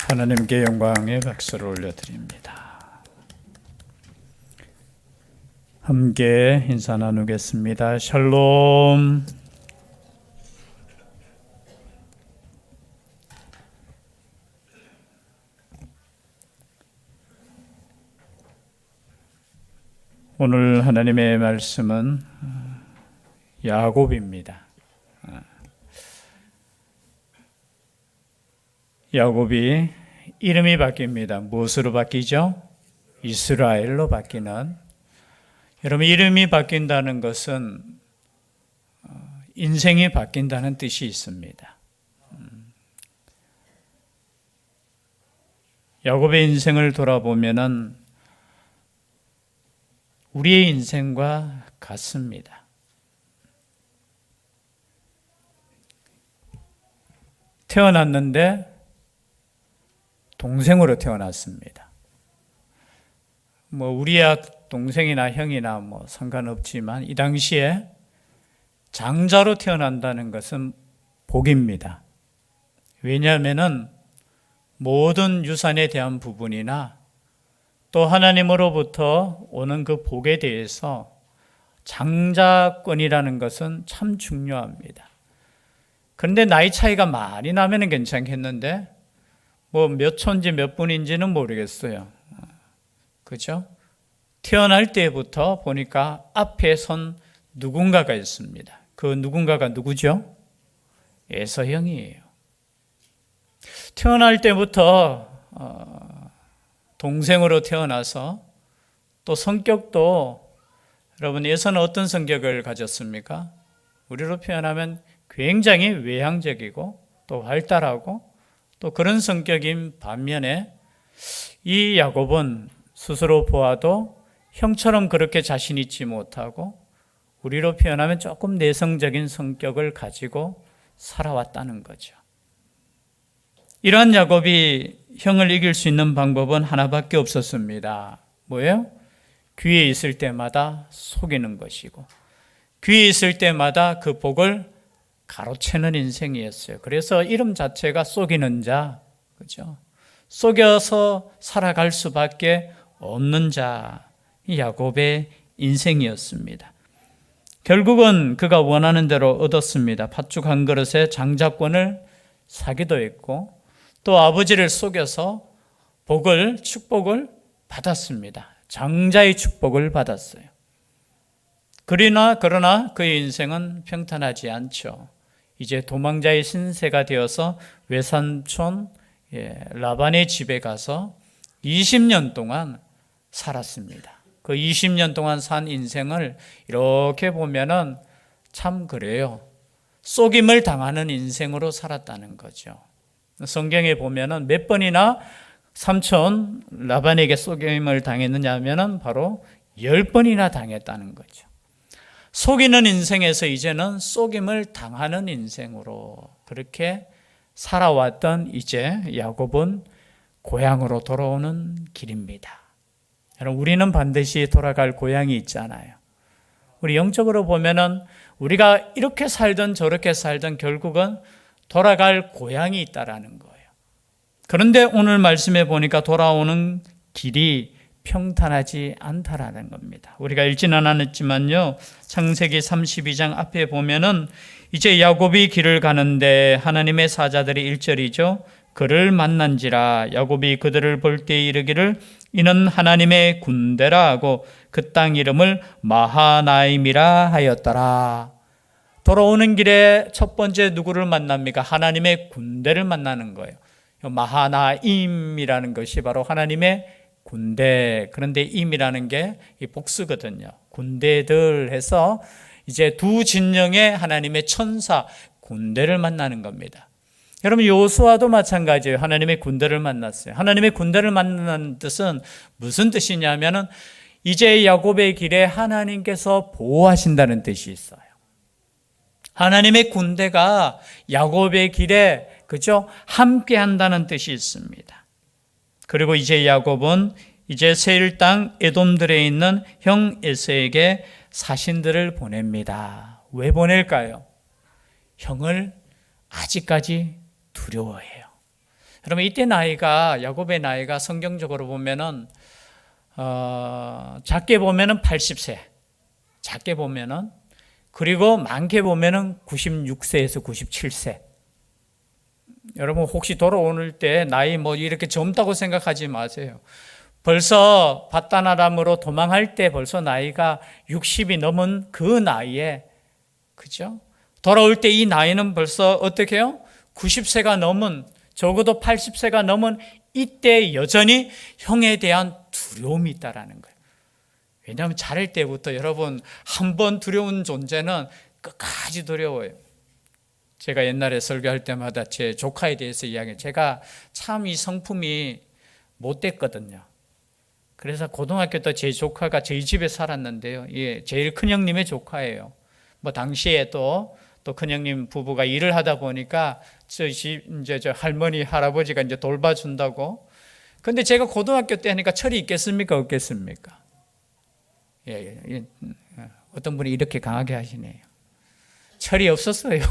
하나님께 영광의 박수를 올려드립니다. 함께 인사 나누겠습니다. 샬롬. 오늘 하나님의 말씀은 야곱입니다. 야곱이 이름이 바뀝니다. 무엇으로 바뀌죠? 이스라엘로 바뀌는. 여러분, 이름이 바뀐다는 것은 인생이 바뀐다는 뜻이 있습니다. 야곱의 인생을 돌아보면은 우리의 인생과 같습니다. 태어났는데 동생으로 태어났습니다. 우리야 동생이나 형이나 상관없지만 이 당시에 장자로 태어난다는 것은 복입니다. 왜냐하면은 모든 유산에 대한 부분이나 또 하나님으로부터 오는 그 복에 대해서 장자권이라는 것은 참 중요합니다. 그런데 나이 차이가 많이 나면 괜찮겠는데 몇 초인지 몇 분인지는 모르겠어요. 그죠? 태어날 때부터 보니까 앞에 선 누군가가 있습니다. 그 누군가가 누구죠? 에서형이에요. 태어날 때부터 동생으로 태어나서 또 성격도 여러분 에서는 어떤 성격을 가졌습니까? 우리로 표현하면 굉장히 외향적이고 또 활달하고 또 그런 성격인 반면에 이 야곱은 스스로 보아도 형처럼 그렇게 자신 있지 못하고 우리로 표현하면 조금 내성적인 성격을 가지고 살아왔다는 거죠. 이러한 야곱이 형을 이길 수 있는 방법은 하나밖에 없었습니다. 뭐예요? 귀에 있을 때마다 속이는 것이고 귀에 있을 때마다 그 복을 가로채는 인생이었어요. 그래서 이름 자체가 속이는 자, 그죠? 속여서 살아갈 수밖에 없는 자, 이 야곱의 인생이었습니다. 결국은 그가 원하는 대로 얻었습니다. 팥죽 한 그릇에 장자권을 사기도 했고 또 아버지를 속여서 축복을 받았습니다. 장자의 축복을 받았어요. 그러나 그의 인생은 평탄하지 않죠. 이제 도망자의 신세가 되어서 외삼촌 라반의 집에 가서 20년 동안 살았습니다. 그 20년 동안 산 인생을 이렇게 보면은 참 그래요. 속임을 당하는 인생으로 살았다는 거죠. 성경에 보면은 몇 번이나 삼촌 라반에게 속임을 당했느냐 하면은 바로 10번이나 당했다는 거죠. 속이는 인생에서 이제는 속임을 당하는 인생으로 그렇게 살아왔던 이제 야곱은 고향으로 돌아오는 길입니다. 여러분, 우리는 반드시 돌아갈 고향이 있잖아요. 우리 영적으로 보면은 우리가 이렇게 살든 저렇게 살든 결국은 돌아갈 고향이 있다라는 거예요. 그런데 오늘 말씀에 보니까 돌아오는 길이 평탄하지 않다라는 겁니다. 우리가 읽지는 않았지만요, 창세기 32장 앞에 보면은 이제 야곱이 길을 가는데 하나님의 사자들이 1절이죠. 그를 만난지라 야곱이 그들을 볼 때 이르기를 이는 하나님의 군대라 하고 그 땅 이름을 마하나임이라 하였더라. 돌아오는 길에 첫 번째 누구를 만납니까? 하나님의 군대를 만나는 거예요. 마하나임이라는 것이 바로 하나님의 군대. 그런데 임이라는 게 복수거든요. 군대들 해서 이제 두 진영의 하나님의 천사 군대를 만나는 겁니다. 여러분, 여호수아도 마찬가지예요. 하나님의 군대를 만났어요. 하나님의 군대를 만난 뜻은 무슨 뜻이냐면은 이제 야곱의 길에 하나님께서 보호하신다는 뜻이 있어요. 하나님의 군대가 야곱의 길에 그죠? 함께 한다는 뜻이 있습니다. 그리고 이제 야곱은 이제 세일 땅 에돔들에 있는 형 에서에게 사신들을 보냅니다. 왜 보낼까요? 형을 아직까지 두려워해요. 여러분 이때 나이가 야곱의 나이가 성경적으로 보면은 작게 보면은 80세, 작게 보면은, 그리고 많게 보면은 96세에서 97세. 여러분 혹시 돌아오는 때 나이 뭐 이렇게 젊다고 생각하지 마세요. 벌써 밧다나람으로 도망할 때 벌써 나이가 60이 넘은 그 나이에, 그죠? 돌아올 때 이 나이는 벌써 어떻게 해요? 90세가 넘은, 적어도 80세가 넘은 이때 여전히 형에 대한 두려움이 있다라는 거예요. 왜냐하면 자랄 때부터 여러분 한 번 두려운 존재는 끝까지 두려워요. 제가 옛날에 설교할 때마다 제 조카에 대해서 이야기해요. 제가 참 이 성품이 못됐거든요. 그래서 고등학교 때 제 조카가 저희 집에 살았는데요. 예, 제일 큰 형님의 조카예요. 뭐 당시에 또 큰 형님 부부가 일을 하다 보니까 이제 저 할머니 할아버지가 이제 돌봐준다고. 근데 제가 고등학교 때 하니까 철이 있겠습니까 없겠습니까? 예. 어떤 분이 이렇게 강하게 하시네요. 철이 없었어요.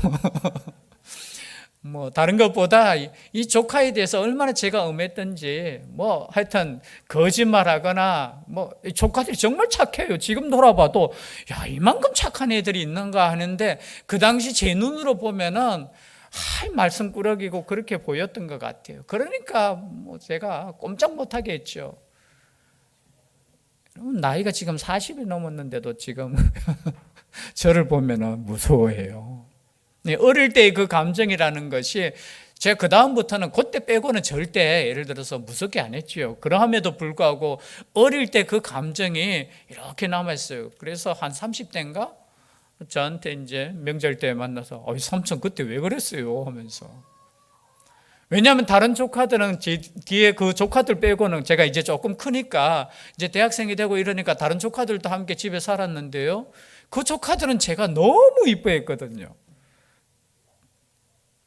뭐 다른 것보다 이 조카에 대해서 얼마나 제가 엄했던지, 뭐 하여튼 거짓말하거나, 뭐 조카들이 정말 착해요. 지금 돌아봐도 야, 이만큼 착한 애들이 있는가 하는데, 그 당시 제 눈으로 보면은 말썽꾸러기고 그렇게 보였던 것 같아요. 그러니까 뭐 제가 꼼짝 못하게 했죠. 나이가 지금 40이 넘었는데도 지금 저를 보면은 무서워해요. 어릴 때의 그 감정이라는 것이 제가 그 다음부터는 그때 빼고는 절대 예를 들어서 무섭게 안 했지요. 그럼에도 불구하고 어릴 때 그 감정이 이렇게 남아있어요. 그래서 한 30대인가 저한테 이제 명절 때 만나서 삼촌 그때 왜 그랬어요 하면서. 왜냐하면 다른 조카들은 제 뒤에 그 조카들 빼고는, 제가 이제 조금 크니까 이제 대학생이 되고 이러니까 다른 조카들도 함께 집에 살았는데요, 그 조카들은 제가 너무 이뻐했거든요.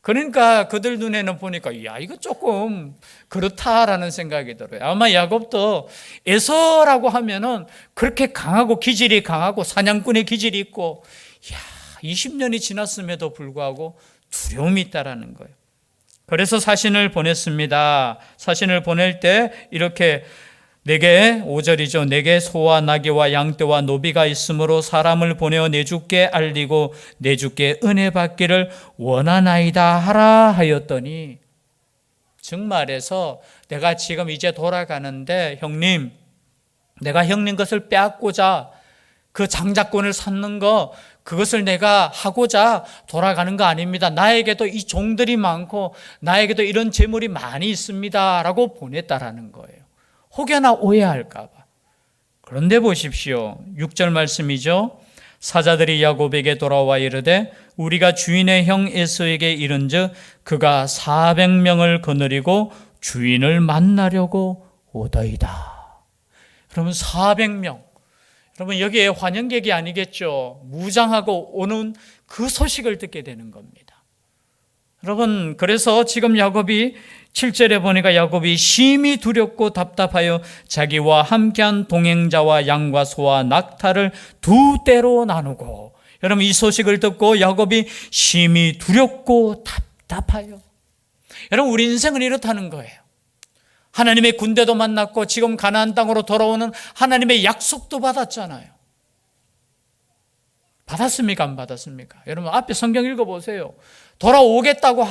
그러니까 그들 눈에는 보니까 야, 이거 조금 그렇다라는 생각이 들어요. 아마 야곱도 에서라고 하면은 그렇게 강하고 기질이 강하고 사냥꾼의 기질이 있고, 야, 20년이 지났음에도 불구하고 두려움이 있다라는 거예요. 그래서 사신을 보냈습니다. 사신을 보낼 때 이렇게 내게 5절이죠. 내게 소와 나귀와 양떼와 노비가 있으므로 사람을 보내어 내 주께 알리고 내 주께 은혜 받기를 원하나이다 하라 하였더니, 정말에서 내가 지금 이제 돌아가는데 형님, 내가 형님 것을 빼앗고자 그 장자권을 쌓는 거, 그것을 내가 하고자 돌아가는 거 아닙니다. 나에게도 이 종들이 많고 나에게도 이런 재물이 많이 있습니다 라고 보냈다라는 거예요. 혹여나 오해할까 봐. 그런데 보십시오. 6절 말씀이죠. 사자들이 야곱에게 돌아와 이르되 우리가 주인의 형 에서에게 이른즉 그가 400명을 거느리고 주인을 만나려고 오더이다. 여러분 400명. 여러분 여기에 환영객이 아니겠죠. 무장하고 오는 그 소식을 듣게 되는 겁니다. 여러분 그래서 지금 야곱이 7절에 보니까 야곱이 심히 두렵고 답답하여 자기와 함께한 동행자와 양과 소와 낙타를 두 떼로 나누고, 여러분 이 소식을 듣고 야곱이 심히 두렵고 답답하여. 여러분 우리 인생은 이렇다는 거예요. 하나님의 군대도 만났고 지금 가나안 땅으로 돌아오는 하나님의 약속도 받았잖아요. 받았습니까? 안 받았습니까? 여러분 앞에 성경 읽어보세요. 돌아오겠다고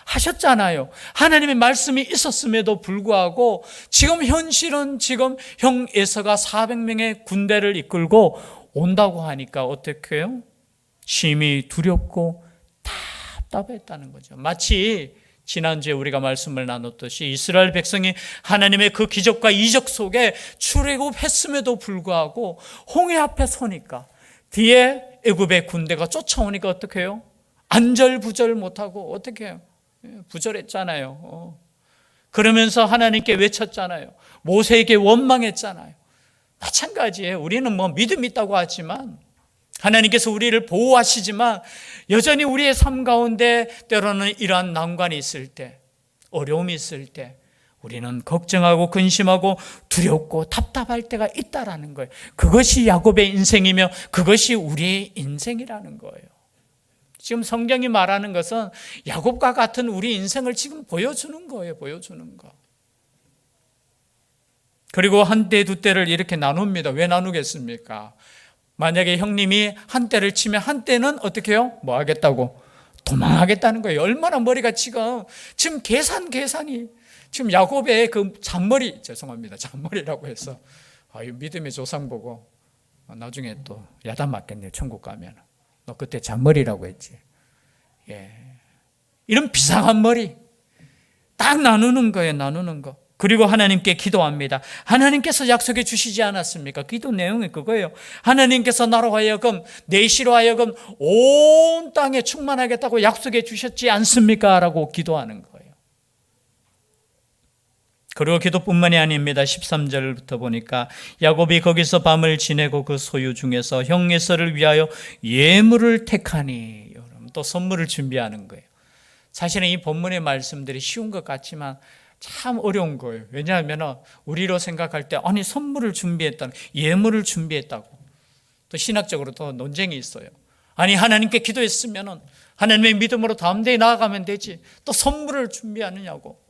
하셨잖아요. 하나님의 말씀이 있었음에도 불구하고 지금 현실은 지금 형 에서가 400명의 군대를 이끌고 온다고 하니까 어떻게 해요? 심히 두렵고 답답했다는 거죠. 마치 지난주에 우리가 말씀을 나눴듯이 이스라엘 백성이 하나님의 그 기적과 이적 속에 출애굽했음에도 불구하고 홍해 앞에 서니까 뒤에 애굽의 군대가 쫓아오니까 어떻게 해요? 안절부절 못하고 어떻게 해요? 부절했잖아요. 그러면서 하나님께 외쳤잖아요. 모세에게 원망했잖아요. 마찬가지예요. 우리는 뭐 믿음 있다고 하지만 하나님께서 우리를 보호하시지만 여전히 우리의 삶 가운데 때로는 이러한 난관이 있을 때, 어려움이 있을 때 우리는 걱정하고 근심하고 두렵고 답답할 때가 있다라는 거예요. 그것이 야곱의 인생이며 그것이 우리의 인생이라는 거예요. 지금 성경이 말하는 것은 야곱과 같은 우리 인생을 지금 보여주는 거예요. 보여주는 거. 그리고 한 대, 두 대를 이렇게 나눕니다. 왜 나누겠습니까? 만약에 형님이 한 대를 치면 한 대는 어떻게 해요? 뭐 하겠다고? 도망하겠다는 거예요. 얼마나 머리가 지금 계산이 지금 야곱의 그 잔머리, 죄송합니다. 잔머리라고 해서 믿음의 조상 보고 나중에 또 야단 맞겠네요. 천국 가면. 너 그때 잔머리라고 했지. 예. 이런 비상한 머리 딱 나누는 거예요. 나누는 거. 그리고 하나님께 기도합니다. 하나님께서 약속해 주시지 않았습니까? 기도 내용이 그거예요. 하나님께서 나로 하여금 내시로 하여금 온 땅에 충만하겠다고 약속해 주셨지 않습니까? 라고 기도하는 거예요. 그리고 기도뿐만이 아닙니다. 13절부터 보니까 야곱이 거기서 밤을 지내고 그 소유 중에서 형 에서를 위하여 예물을 택하니, 여러분 또 선물을 준비하는 거예요. 사실은 이 본문의 말씀들이 쉬운 것 같지만 참 어려운 거예요. 왜냐하면 우리로 생각할 때 아니 선물을 준비했다는, 예물을 준비했다고 또 신학적으로 또 논쟁이 있어요. 아니 하나님께 기도했으면 하나님의 믿음으로 다음 대에 나아가면 되지 또 선물을 준비하느냐고,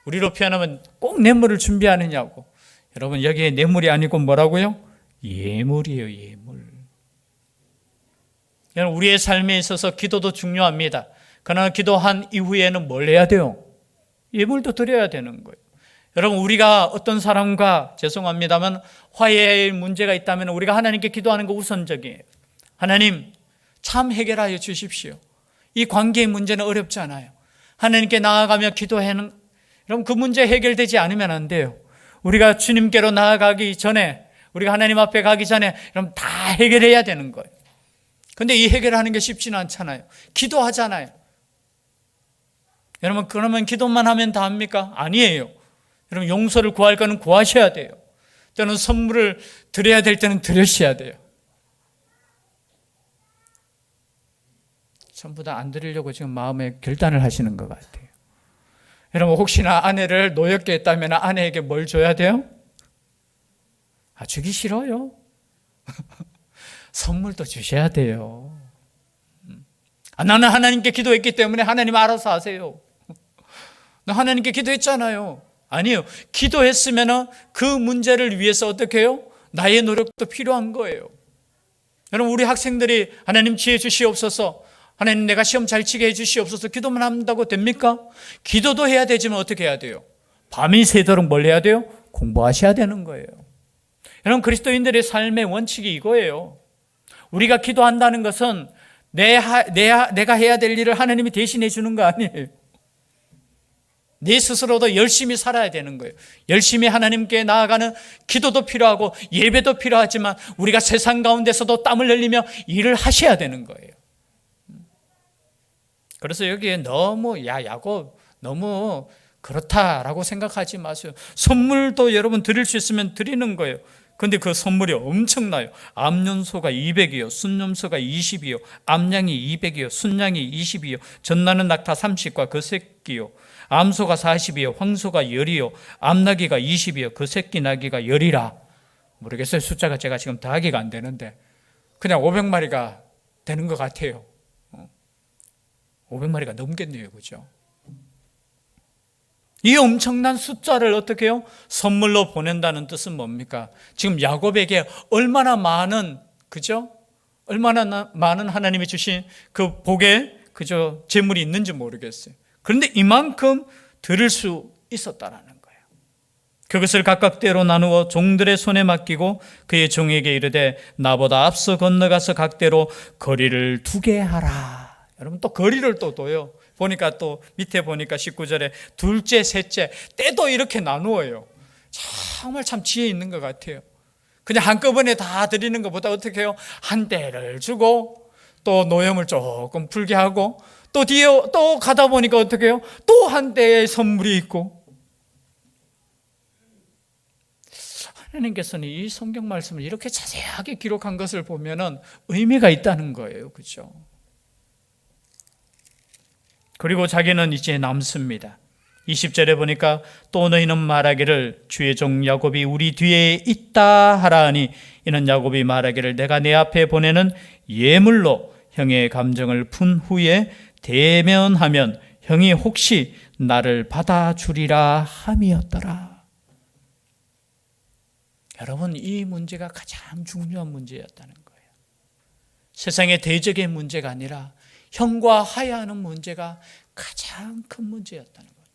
우리로 표현하면 꼭 뇌물을 준비하느냐고. 여러분 여기에 뇌물이 아니고 뭐라고요? 예물이에요. 예물. 여러분 우리의 삶에 있어서 기도도 중요합니다. 그러나 기도한 이후에는 뭘 해야 돼요? 예물도 드려야 되는 거예요. 여러분 우리가 어떤 사람과 죄송합니다만 화해의 문제가 있다면 우리가 하나님께 기도하는 거 우선적이에요. 하나님 참 해결하여 주십시오. 이 관계의 문제는 어렵지 않아요. 하나님께 나아가며 기도하는, 여러분 그 문제 해결되지 않으면 안 돼요. 우리가 주님께로 나아가기 전에, 우리가 하나님 앞에 가기 전에 여러분 다 해결해야 되는 거예요. 그런데 이 해결하는 게 쉽지는 않잖아요. 기도하잖아요. 여러분 그러면 기도만 하면 다 합니까? 아니에요. 여러분 용서를 구할 거는 구하셔야 돼요. 때는 선물을 드려야 될 때는 드리셔야 돼요. 전부 다 안 드리려고 지금 마음에 결단을 하시는 것 같아요. 여러분 혹시나 아내를 노엽게 했다면 아내에게 뭘 줘야 돼요? 주기 싫어요. 선물도 주셔야 돼요. 나는 하나님께 기도했기 때문에 하나님 알아서 하세요. 나 하나님께 기도했잖아요. 아니요. 기도했으면 그 문제를 위해서 어떻게 해요? 나의 노력도 필요한 거예요. 여러분 우리 학생들이 하나님 지혜 주시옵소서, 하나님 내가 시험 잘 치게 해주시옵소서 기도만 한다고 됩니까? 기도도 해야 되지만 어떻게 해야 돼요? 밤이 새도록 뭘 해야 돼요? 공부하셔야 되는 거예요. 여러분 그리스도인들의 삶의 원칙이 이거예요. 우리가 기도한다는 것은 내가 해야 될 일을 하나님이 대신해 주는 거 아니에요. 내 스스로도 열심히 살아야 되는 거예요. 열심히 하나님께 나아가는 기도도 필요하고 예배도 필요하지만 우리가 세상 가운데서도 땀을 흘리며 일을 하셔야 되는 거예요. 그래서 여기에 너무 야곱 너무 그렇다라고 생각하지 마세요. 선물도 여러분 드릴 수 있으면 드리는 거예요. 근데 그 선물이 엄청나요. 암염소가 200이요, 순염소가 20이요, 암양이 200이요, 순양이 20이요, 전나는 낙타 30과 그 새끼요, 암소가 40이요, 황소가 10이요, 암나귀가 20이요, 그 새끼 나귀가 10이라. 모르겠어요. 숫자가 제가 지금 더하기가 안 되는데 그냥 500마리가 되는 것 같아요. 500마리가 넘겠네요. 그죠? 이 엄청난 숫자를 어떻게 해요? 선물로 보낸다는 뜻은 뭡니까? 지금 야곱에게 얼마나 많은, 그죠? 얼마나 많은 하나님이 주신 그 복에, 그죠? 재물이 있는지 모르겠어요. 그런데 이만큼 들을 수 있었다라는 거예요. 그것을 각각 때로 나누어 종들의 손에 맡기고 그의 종에게 이르되 나보다 앞서 건너가서 각대로 거리를 두게 하라. 여러분 또 거리를 또 둬요. 보니까 또 밑에 보니까 19절에 둘째, 셋째 때도 이렇게 나누어요. 정말 참 지혜 있는 것 같아요. 그냥 한꺼번에 다 드리는 것보다 어떻게 해요? 한 대를 주고 또 노염을 조금 풀게 하고 또 뒤에 또 가다 보니까 어떻게 해요? 또 한 대의 선물이 있고. 하나님께서는 이 성경 말씀을 이렇게 자세하게 기록한 것을 보면은 의미가 있다는 거예요. 그렇죠? 그리고 자기는 이제 남습니다. 20절에 보니까 또 너희는 말하기를 주의 종 야곱이 우리 뒤에 있다 하라 하니 이는 야곱이 말하기를 내가 내 앞에 보내는 예물로 형의 감정을 푼 후에 대면하면 형이 혹시 나를 받아주리라 함이었더라. 여러분, 이 문제가 가장 중요한 문제였다는 거예요. 세상의 대적의 문제가 아니라 형과 화해하는 문제가 가장 큰 문제였다는 거예요.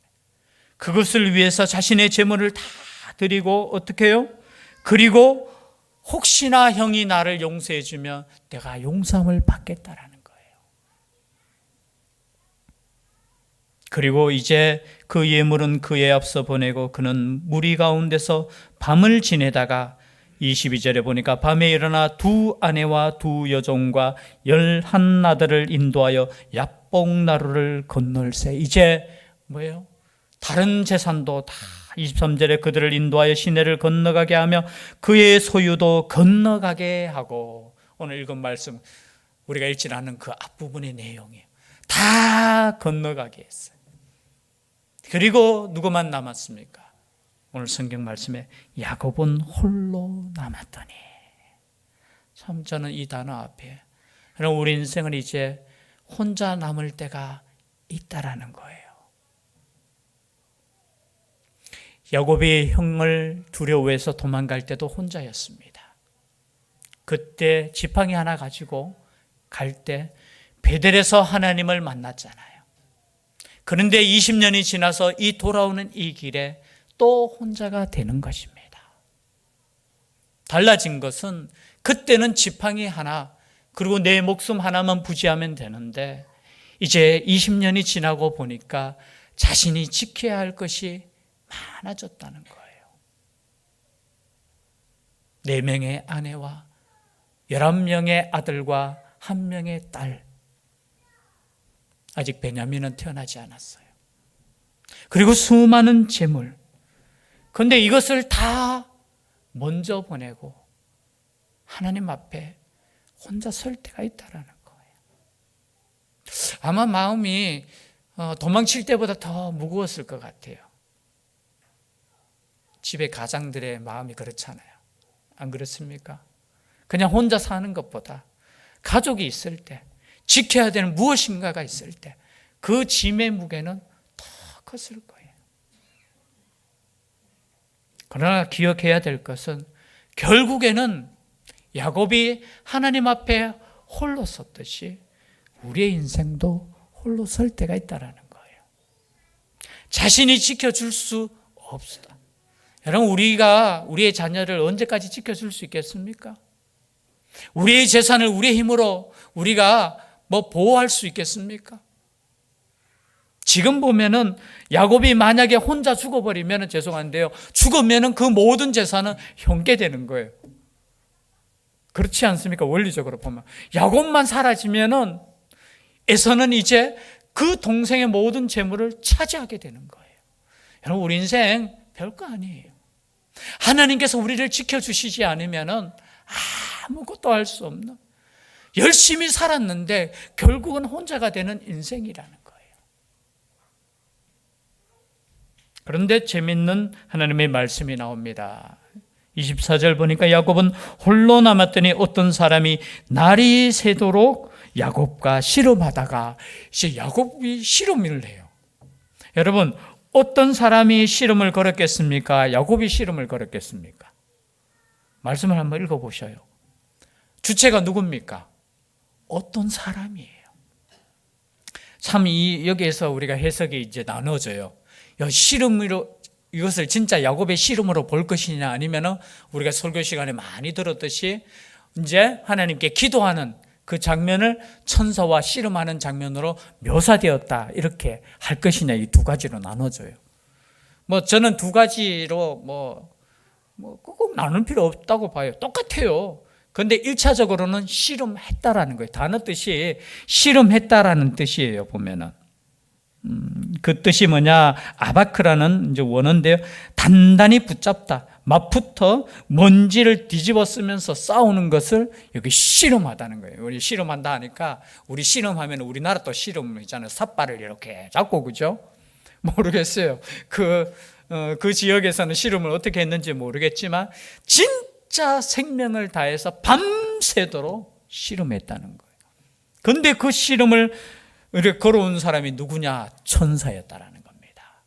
그것을 위해서 자신의 재물을 다 드리고 어떻게 해요? 그리고 혹시나 형이 나를 용서해 주면 내가 용서함을 받겠다라는 거예요. 그리고 이제 그 예물은 그에 앞서 보내고 그는 무리 가운데서 밤을 지내다가 22절에 보니까 밤에 일어나 두 아내와 두 여종과 11 아들을 인도하여 야복나루를 건널세. 이제 뭐예요? 다른 재산도 다 23절에 그들을 인도하여 시내를 건너가게 하며 그의 소유도 건너가게 하고, 오늘 읽은 말씀 우리가 읽지 않은 그 앞부분의 내용이에요. 다 건너가게 했어요. 그리고 누구만 남았습니까? 오늘 성경 말씀에 야곱은 홀로 남았더니. 참 저는 이 단어 앞에 우리 인생은 이제 혼자 남을 때가 있다라는 거예요. 야곱이 형을 두려워해서 도망갈 때도 혼자였습니다. 그때 지팡이 하나 가지고 갈 때 베델에서 하나님을 만났잖아요. 그런데 20년이 지나서 이 돌아오는 이 길에 또 혼자가 되는 것입니다. 달라진 것은 그때는 지팡이 하나 그리고 내 목숨 하나만 부지하면 되는데 이제 20년이 지나고 보니까 자신이 지켜야 할 것이 많아졌다는 거예요. 4명의 아내와 11명의 아들과 1명의 딸. 아직 베냐민은 태어나지 않았어요. 그리고 수많은 재물. 그런데 이것을 다 먼저 보내고 하나님 앞에 혼자 설 때가 있다라는 거예요. 아마 마음이 도망칠 때보다 더 무거웠을 것 같아요. 집의 가장들의 마음이 그렇잖아요. 안 그렇습니까? 그냥 혼자 사는 것보다 가족이 있을 때, 지켜야 되는 무엇인가가 있을 때 그 짐의 무게는 더 컸을 거예요. 그러나 기억해야 될 것은 결국에는 야곱이 하나님 앞에 홀로 섰듯이 우리의 인생도 홀로 설 때가 있다는 거예요. 자신이 지켜줄 수 없다. 여러분, 우리가 우리의 자녀를 언제까지 지켜줄 수 있겠습니까? 우리의 재산을 우리의 힘으로 우리가 보호할 수 있겠습니까? 지금 보면은 야곱이 만약에 혼자 죽어버리면 죄송한데요, 죽으면은 그 모든 재산은 형께 되는 거예요. 그렇지 않습니까? 원리적으로 보면 야곱만 사라지면은 에서는 이제 그 동생의 모든 재물을 차지하게 되는 거예요. 여러분, 우리 인생 별거 아니에요. 하나님께서 우리를 지켜주시지 않으면은 아무것도 할 수 없는, 열심히 살았는데 결국은 혼자가 되는 인생이라는 거예요. 그런데 재밌는 하나님의 말씀이 나옵니다. 24절 보니까 야곱은 홀로 남았더니 어떤 사람이 날이 새도록 야곱과 씨름하다가, 이제 야곱이 씨름을 해요. 여러분, 어떤 사람이 씨름을 걸었겠습니까? 야곱이 씨름을 걸었겠습니까? 말씀을 한번 읽어보셔요. 주체가 누굽니까? 어떤 사람이에요. 참 여기에서 우리가 해석이 이제 나눠져요. 씨름으로 이것을 진짜 야곱의 씨름으로 볼 것이냐, 아니면은 우리가 설교 시간에 많이 들었듯이 이제 하나님께 기도하는 그 장면을 천사와 씨름하는 장면으로 묘사되었다, 이렇게 할 것이냐, 이 두 가지로 나눠져요. 저는 두 가지로 꼭 나눌 필요 없다고 봐요. 똑같아요. 그런데 1차적으로는 씨름했다라는 거예요. 단어 뜻이 씨름했다라는 뜻이에요. 보면은 그 뜻이 뭐냐? 아바크라는 이제 원어인데요. 단단히 붙잡다, 맞붙어 먼지를 뒤집어 쓰면서 싸우는 것을 여기 씨름하다는 거예요. 우리 씨름한다 하니까, 우리 씨름하면 우리나라 또 씨름이잖아요. 삿발을 이렇게 잡고, 그죠? 모르겠어요. 그 지역에서는 씨름을 어떻게 했는지 모르겠지만 진짜 생명을 다해서 밤새도록 씨름했다는 거예요. 근데 그 씨름을 이렇게 걸어온 사람이 누구냐? 천사였다라는 겁니다.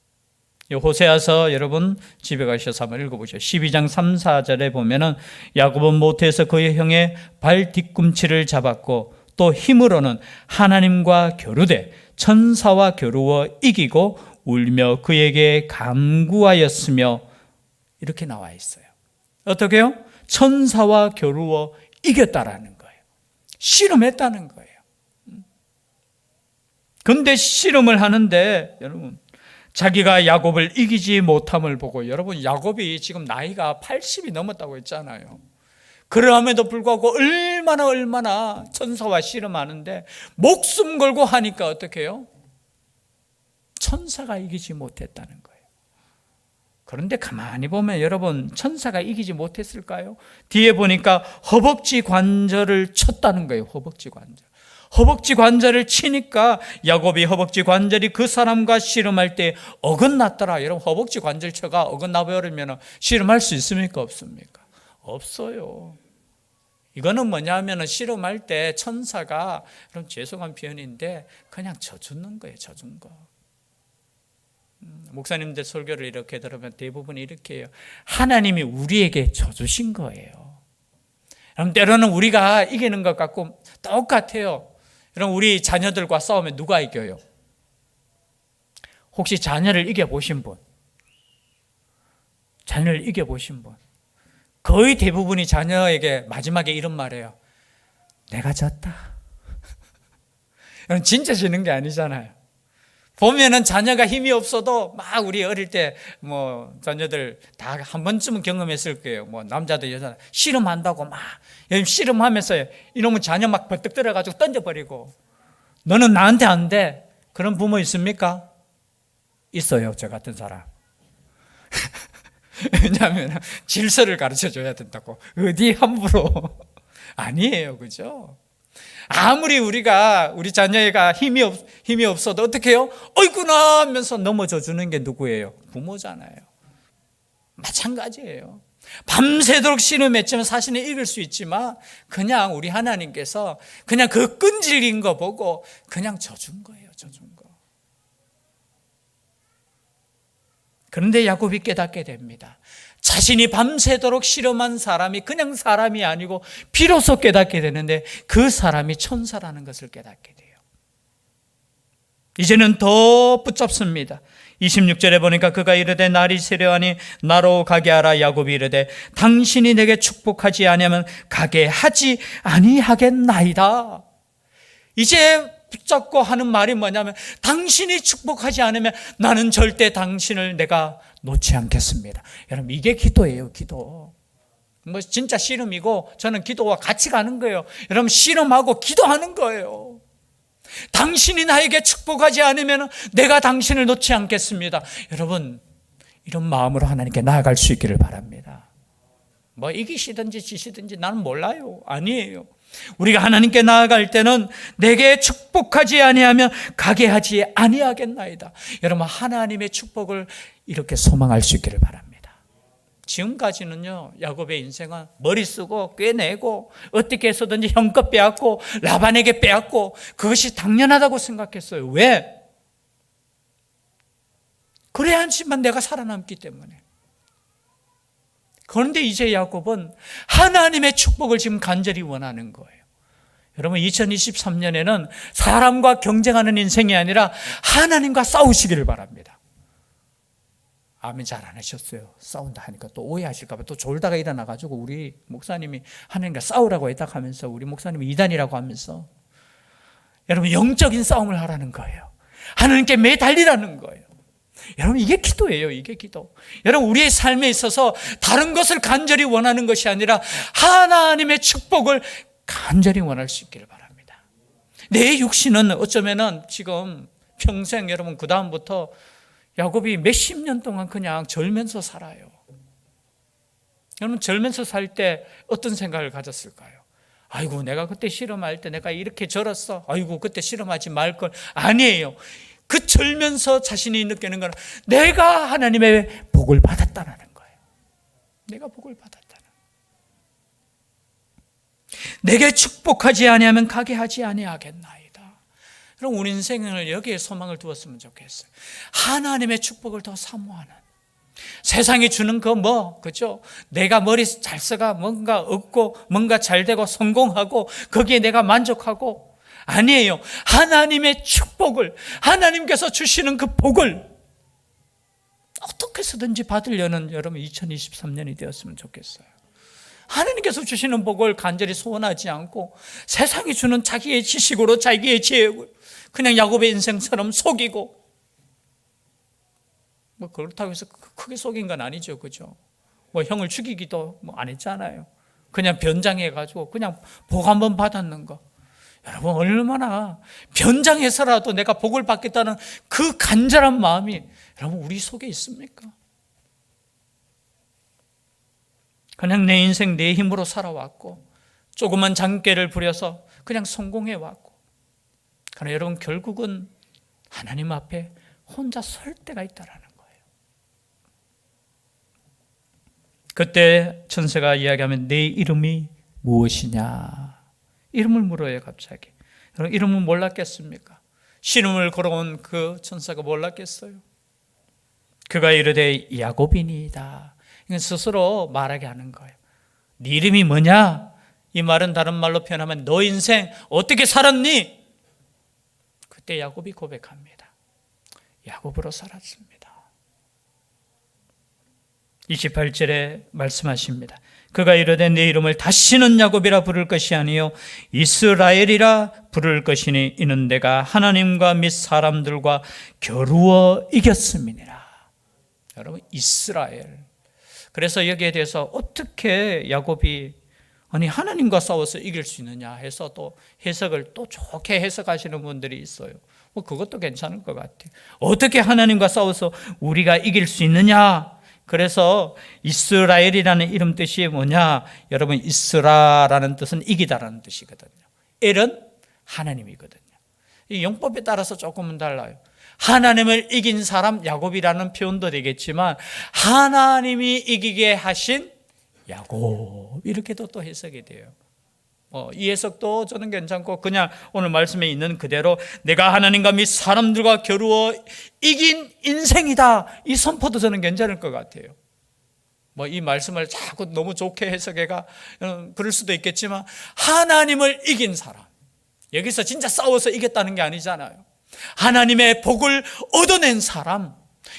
호세아서 여러분 집에 가셔서 한번 읽어보죠. 12장 3, 4절에 보면은 야곱은 모태에서 그의 형의 발 뒤꿈치를 잡았고 또 힘으로는 하나님과 겨루되 천사와 겨루어 이기고 울며 그에게 간구하였으며 이렇게 나와 있어요. 어떻게요? 천사와 겨루어 이겼다라는 거예요. 씨름했다는 거예요. 근데 씨름을 하는데 여러분 자기가 야곱을 이기지 못함을 보고, 여러분 야곱이 지금 나이가 80이 넘었다고 했잖아요. 그럼에도 불구하고 얼마나 천사와 씨름하는데 목숨 걸고 하니까 어떻게 해요? 천사가 이기지 못했다는 거예요. 그런데 가만히 보면 여러분 천사가 이기지 못했을까요? 뒤에 보니까 허벅지 관절을 쳤다는 거예요. 허벅지 관절. 허벅지 관절을 치니까 야곱이 허벅지 관절이 그 사람과 씨름할 때 어긋났더라. 여러분 허벅지 관절처가 어긋나버리면 씨름할 수 있습니까? 없습니까? 없어요. 이거는 뭐냐면 씨름할 때 천사가, 그럼 죄송한 표현인데 그냥 져주는 거예요. 져준 거. 목사님들 설교를 이렇게 들으면 대부분 이렇게 해요. 하나님이 우리에게 져주신 거예요. 그럼 때로는 우리가 이기는 것 같고 똑같아요. 여러분 우리 자녀들과 싸우면 누가 이겨요? 혹시 자녀를 이겨보신 분? 자녀를 이겨보신 분? 거의 대부분이 자녀에게 마지막에 이런 말이에요. 내가 졌다. 여러분 진짜 지는 게 아니잖아요. 보면은 자녀가 힘이 없어도 막 우리 어릴 때 뭐 자녀들 다 한 번쯤은 경험했을 거예요. 뭐 남자도 여자 씨름한다고 막 씨름하면서 이놈은 자녀 막 버뜩 들어가지고 던져버리고, 너는 나한테 안 돼. 그런 부모 있습니까? 있어요. 저 같은 사람. 왜냐하면 질서를 가르쳐 줘야 된다고. 어디 함부로. 아니에요. 그죠? 아무리 우리 자녀가 힘이 없어도 어떻게 해요? 어이구나 하면서 넘어져 주는 게 누구예요? 부모잖아요. 마찬가지예요. 밤새도록 씨름했지만 사실은 이길 수 있지만 그냥 우리 하나님께서 그냥 그 끈질긴 거 보고 그냥 져준 거예요. 져준 거. 그런데 야곱이 깨닫게 됩니다. 자신이 밤새도록 씨름한 사람이 그냥 사람이 아니고 비로소 깨닫게 되는데 그 사람이 천사라는 것을 깨닫게 돼요. 이제는 더 붙잡습니다. 26절에 보니까 그가 이르되 날이 세려하니 나로 가게 하라. 야곱이 이르되 당신이 내게 축복하지 아니하면 가게 하지 아니하겠나이다. 이제 붙잡고 하는 말이 뭐냐면 당신이 축복하지 않으면 나는 절대 당신을 내가 놓지 않겠습니다. 여러분 이게 기도예요. 기도. 뭐 진짜 씨름이고 저는 기도와 같이 가는 거예요. 여러분 씨름하고 기도하는 거예요. 당신이 나에게 축복하지 않으면 내가 당신을 놓지 않겠습니다. 여러분 이런 마음으로 하나님께 나아갈 수 있기를 바랍니다. 뭐 이기시든지 지시든지 나는 몰라요. 아니에요. 우리가 하나님께 나아갈 때는 내게 축복하지 아니하면 가게 하지 아니하겠나이다. 여러분 하나님의 축복을 이렇게 소망할 수 있기를 바랍니다. 지금까지는요 야곱의 인생은 머리 쓰고 꿰내고 어떻게 해서든지 형껏 빼앗고 라반에게 빼앗고 그것이 당연하다고 생각했어요. 왜? 그래야지만 내가 살아남기 때문에. 그런데 이제 야곱은 하나님의 축복을 지금 간절히 원하는 거예요. 여러분 2023년에는 사람과 경쟁하는 인생이 아니라 하나님과 싸우시기를 바랍니다. 아멘 잘 안 하셨어요. 싸운다 하니까 또 오해하실까 봐 또 졸다가 일어나가지고 우리 목사님이 하나님과 싸우라고 했다 하면서 우리 목사님이 이단이라고 하면서 여러분 영적인 싸움을 하라는 거예요. 하나님께 매달리라는 거예요. 여러분 이게 기도예요. 이게 기도. 여러분 우리의 삶에 있어서 다른 것을 간절히 원하는 것이 아니라 하나님의 축복을 간절히 원할 수 있기를 바랍니다. 내 육신은 어쩌면은 지금 평생 여러분 그 다음부터 야곱이 몇십 년 동안 그냥 절면서 살아요. 여러분 절면서 살 때 어떤 생각을 가졌을까요? 아이고 내가 그때 씨름할 때 내가 이렇게 절었어. 아이고 그때 씨름하지 말걸. 아니에요. 그 절면서 자신이 느끼는 건 내가 하나님의 복을 받았다는 거예요. 내가 복을 받았다는. 내게 축복하지 아니하면 가게 하지 아니하겠나이다. 그럼 우리 인생을 여기에 소망을 두었으면 좋겠어요. 하나님의 축복을 더 사모하는, 세상이 주는 그죠? 내가 머리 잘 써가 뭔가 얻고 뭔가 잘 되고 성공하고 거기에 내가 만족하고, 아니에요. 하나님의 축복을, 하나님께서 주시는 그 복을 어떻게 해서든지 받으려는 여러분 2023년이 되었으면 좋겠어요. 하나님께서 주시는 복을 간절히 소원하지 않고 세상이 주는 자기의 지식으로, 자기의 지혜로 그냥 야곱의 인생처럼 속이고, 뭐 그렇다고 해서 크게 속인 건 아니죠, 그죠? 뭐 형을 죽이기도 안 했잖아요. 그냥 변장해가지고 그냥 복 한번 받았는 거. 여러분, 얼마나 변장해서라도 내가 복을 받겠다는 그 간절한 마음이 여러분 우리 속에 있습니까? 그냥 내 인생 내 힘으로 살아왔고 조그만 장깨를 부려서 그냥 성공해왔고, 그러나 여러분 결국은 하나님 앞에 혼자 설 때가 있다라는 거예요. 그때 천사가 이야기하면 내 이름이 무엇이냐? 이름을 물어요, 갑자기. 여러분, 이름은 몰랐겠습니까? 신음을 걸어온 그 천사가 몰랐겠어요? 그가 이르되 야곱이니이다. 이건 스스로 말하게 하는 거예요. 네 이름이 뭐냐? 이 말은 다른 말로 표현하면 너 인생 어떻게 살았니? 그때 야곱이 고백합니다. 야곱으로 살았습니다. 28절에 말씀하십니다. 그가 이르되 내 이름을 다시는 야곱이라 부를 것이 아니요 이스라엘이라 부를 것이니 이는 내가 하나님과 및 사람들과 겨루어 이겼음이니라. 여러분, 이스라엘. 그래서 여기에 대해서 어떻게 야곱이 아니 하나님과 싸워서 이길 수 있느냐 해서 또 해석을 또 좋게 해석하시는 분들이 있어요. 뭐 그것도 괜찮을 것 같아요. 어떻게 하나님과 싸워서 우리가 이길 수 있느냐? 그래서 이스라엘이라는 이름 뜻이 뭐냐? 여러분, 이스라라는 뜻은 이기다라는 뜻이거든요. 엘은 하나님이거든요. 이 용법에 따라서 조금은 달라요. 하나님을 이긴 사람 야곱이라는 표현도 되겠지만 하나님이 이기게 하신 야곱, 이렇게도 또 해석이 돼요. 이 해석도 저는 괜찮고 그냥 오늘 말씀에 있는 그대로 내가 하나님과 및 사람들과 겨루어 이긴 인생이다, 이 선포도 저는 괜찮을 것 같아요. 이 말씀을 자꾸 너무 좋게 해석해가 그럴 수도 있겠지만 하나님을 이긴 사람, 여기서 진짜 싸워서 이겼다는 게 아니잖아요. 하나님의 복을 얻어낸 사람,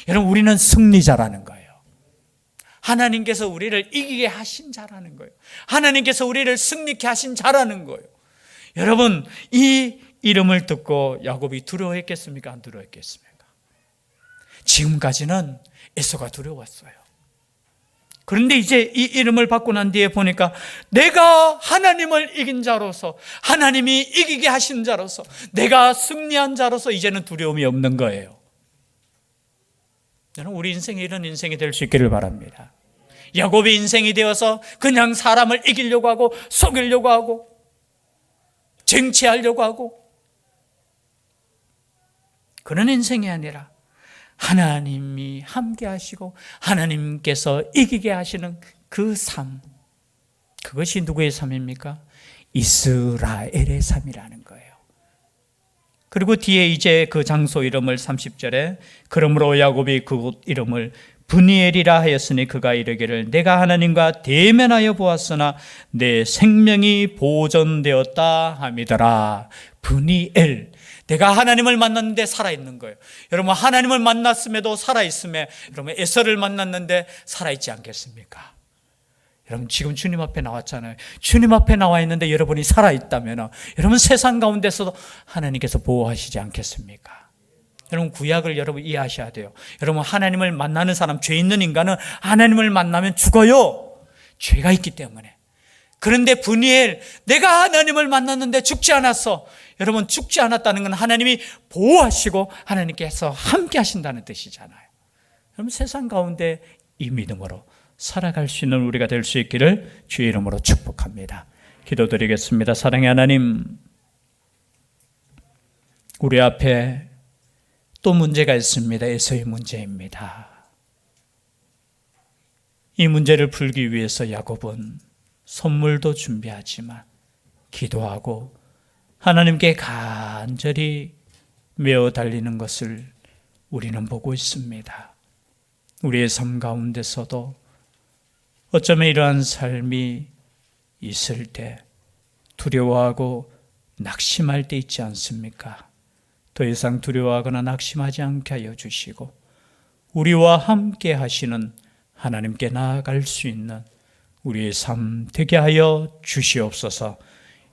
여러분 우리는 승리자라는 거예요. 하나님께서 우리를 이기게 하신 자라는 거예요. 하나님께서 우리를 승리케 하신 자라는 거예요. 여러분, 이 이름을 듣고 야곱이 두려워했겠습니까? 안 두려워했겠습니까? 지금까지는 에서가 두려웠어요. 그런데 이제 이 이름을 받고 난 뒤에 보니까 내가 하나님을 이긴 자로서, 하나님이 이기게 하신 자로서, 내가 승리한 자로서 이제는 두려움이 없는 거예요. 저는 우리 인생이 이런 인생이 될 수 있기를 바랍니다. 야곱의 인생이 되어서 그냥 사람을 이기려고 하고 속이려고 하고 쟁취하려고 하고 그런 인생이 아니라 하나님이 함께 하시고 하나님께서 이기게 하시는 그 삶, 그것이 누구의 삶입니까? 이스라엘의 삶이라는 거예요. 그리고 뒤에 이제 그 장소 이름을 30절에 그러므로 야곱이 그곳 이름을 브니엘이라 하였으니 그가 이르기를 내가 하나님과 대면하여 보았으나 내 생명이 보존되었다 함이더라. 브니엘, 내가 하나님을 만났는데 살아있는 거예요. 여러분, 하나님을 만났음에도 살아있음에 여러분 에서를 만났는데 살아있지 않겠습니까? 여러분 지금 주님 앞에 나왔잖아요. 주님 앞에 나와 있는데 여러분이 살아있다면 여러분 세상 가운데서도 하나님께서 보호하시지 않겠습니까? 여러분 구약을 여러분 이해하셔야 돼요. 여러분 하나님을 만나는 사람, 죄 있는 인간은 하나님을 만나면 죽어요. 죄가 있기 때문에. 그런데 브니엘, 내가 하나님을 만났는데 죽지 않았어. 여러분 죽지 않았다는 건 하나님이 보호하시고 하나님께서 함께 하신다는 뜻이잖아요. 여러분 세상 가운데 이 믿음으로 살아갈 수 있는 우리가 될 수 있기를 주의 이름으로 축복합니다. 기도드리겠습니다. 사랑의 하나님, 우리 앞에 또 문제가 있습니다. 에서의 문제입니다. 이 문제를 풀기 위해서 야곱은 선물도 준비하지만 기도하고 하나님께 간절히 메어 달리는 것을 우리는 보고 있습니다. 우리의 삶 가운데서도 어쩌면 이러한 삶이 있을 때 두려워하고 낙심할 때 있지 않습니까? 더 이상 두려워하거나 낙심하지 않게 하여 주시고 우리와 함께 하시는 하나님께 나아갈 수 있는 우리의 삶 되게 하여 주시옵소서.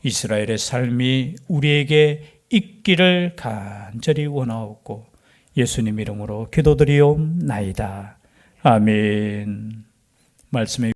이스라엘의 삶이 우리에게 있기를 간절히 원하옵고 예수님 이름으로 기도드리옵나이다. 아멘. 말씀에